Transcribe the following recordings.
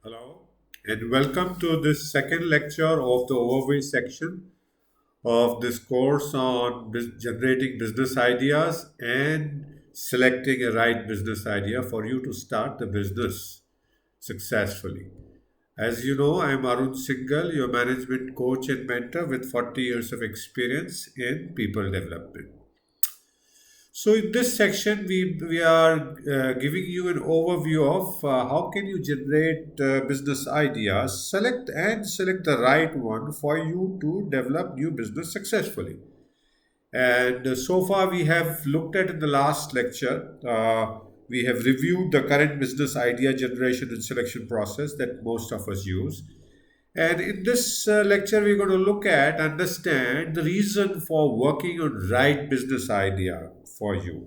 Hello, and welcome to this second lecture of the overview section of this course on generating business ideas and selecting a right business idea for you to start the business successfully. As you know, I am Arun Singhal, your management coach and mentor with 40 years of experience in people development. So in this section, we are giving you an overview of how can you generate business ideas, select the right one for you to develop new business successfully. And so far, we have looked at in the last lecture. We have reviewed the current business idea generation and selection process that most of us use. And in this lecture, we're going to look at, understand the reason for working on right business idea for you,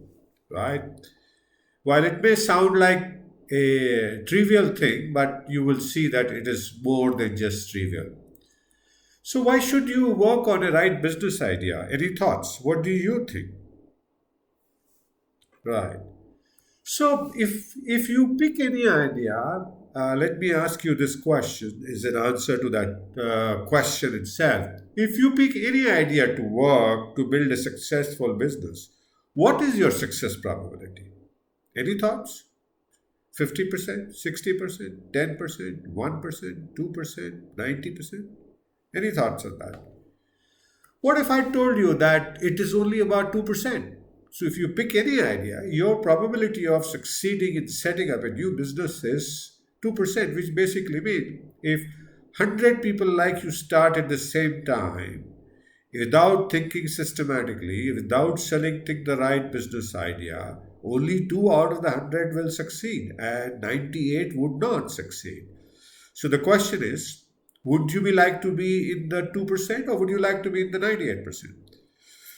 right? While it may sound like a trivial thing, but you will see that it is more than just trivial. So, why should you work on a right business idea? Any thoughts? What do you think? Right. So, if you pick any idea, let me ask you this question is an answer to that question itself. If you pick any idea to work to build a successful business, what is your success probability? Any thoughts? 50%, 60%, 10%, 1%, 2%, 90%? Any thoughts on that? What if I told you that it is only about 2%? So if you pick any idea, your probability of succeeding in setting up a new business is 2%, which basically means if 100 people like you start at the same time, without thinking systematically, without selecting the right business idea, only 2 out of the 100 will succeed and 98 would not succeed. So the question is, would you be like to be in the 2% or would you like to be in the 98%?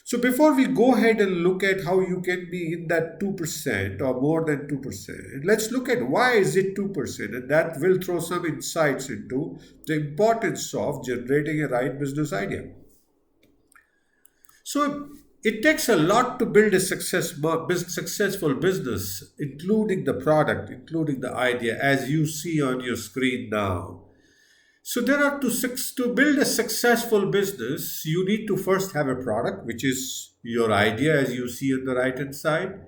So before we go ahead and look at how you can be in that 2% or more than 2%, let's look at why is it 2%, and that will throw some insights into the importance of generating a right business idea. So it takes a lot to build a successful business, including the product, including the idea, as you see on your screen now. So there are to build a successful business, you need to first have a product, which is your idea, as you see on the right hand side.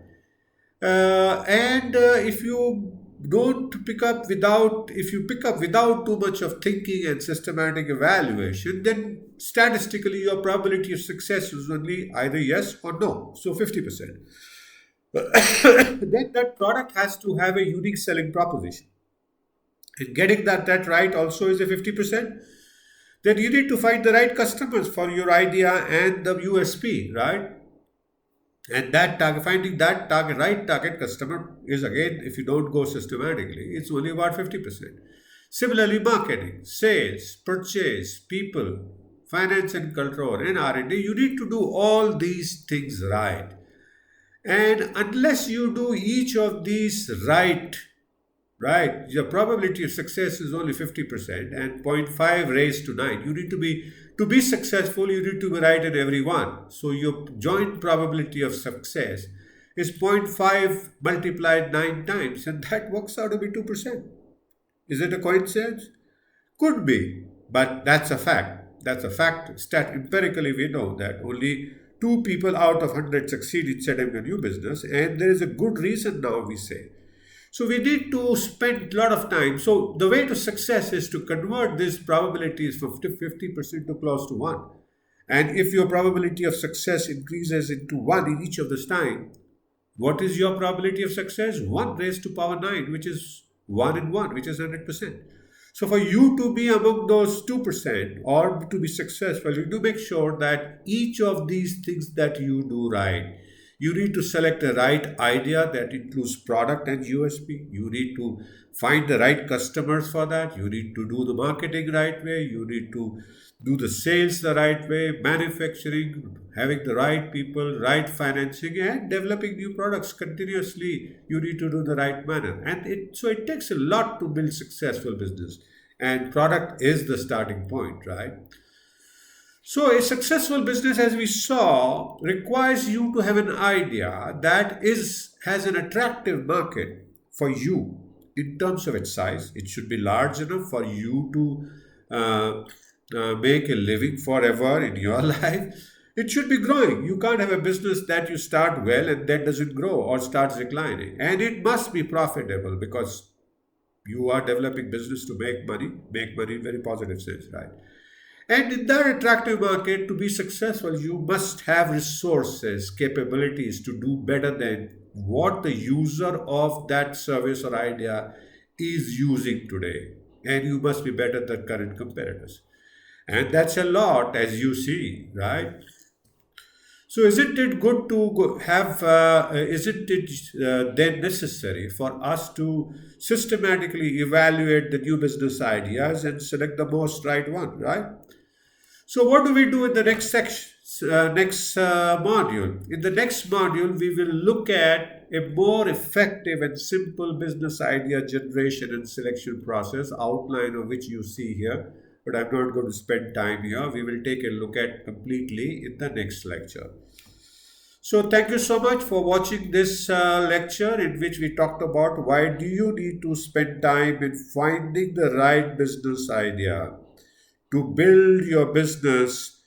And if you don't pick up without, if you pick up without too much of thinking and systematic evaluation, then statistically your probability of success is only either yes or no. So 50%. Then that product has to have a unique selling proposition. And getting that right also is a 50%. Then you need to find the right customers for your idea and the USP, right? And finding that right target customer is again, if you don't go systematically, it's only about 50%. Similarly, marketing, sales, purchase, people, finance and control, and R&D, you need to do all these things right. And unless you do each of these right, your probability of success is only 50% and zero point 0.5 raised to 9. You need to be successful, you need to be right in every one. So your joint probability of success is zero point 0.5 multiplied 9 times, and that works out to be 2%. Is it a coincidence? Could be, but that's a fact. That's a fact. Empirically, we know that only 2 people out of 100 succeed in setting a new business, and there is a good reason now we say. So we need to spend a lot of time. So the way to success is to convert these probabilities from 50% to close to 1. And if your probability of success increases into 1 in each of this time, what is your probability of success? 1 raised to power 9, which is 1 in 1, which is 100%. So for you to be among those 2% or to be successful, you do make sure that each of these things that you do right, you need to select the right idea that includes product and USP. You need to find the right customers for that. You need to do the marketing right way. You need to do the sales the right way, manufacturing, having the right people, right financing, and developing new products continuously. You need to do the right manner. And so it takes a lot to build successful business. And product is the starting point, right? So, a successful business, as we saw, requires you to have an idea that has an attractive market for you. in terms of its size. It should be large enough for you to make a living forever in your life. It should be growing. You can't have a business that you start well and then doesn't grow or starts declining. And it must be profitable, because you are developing business to make money in very positive sense, right? And in that attractive market, to be successful, you must have resources, capabilities to do better than what the user of that service or idea is using today. And you must be better than current competitors. And that's a lot, as you see, right? So, isn't it good to have, isn't it then necessary for us to systematically evaluate the new business ideas and select the most right one, right? So, what do we do in the next section, next module? In the next module, we will look at a more effective and simple business idea generation and selection process, outline of which you see here. But I'm not going to spend time here. We will take a look at completely in the next lecture. So, thank you so much for watching this lecture, in which we talked about why do you need to spend time in finding the right business idea to build your business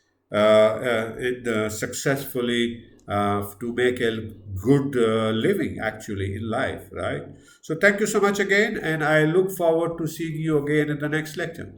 successfully, to make a good living actually in life, right? So thank you so much again, and I look forward to seeing you again in the next lecture.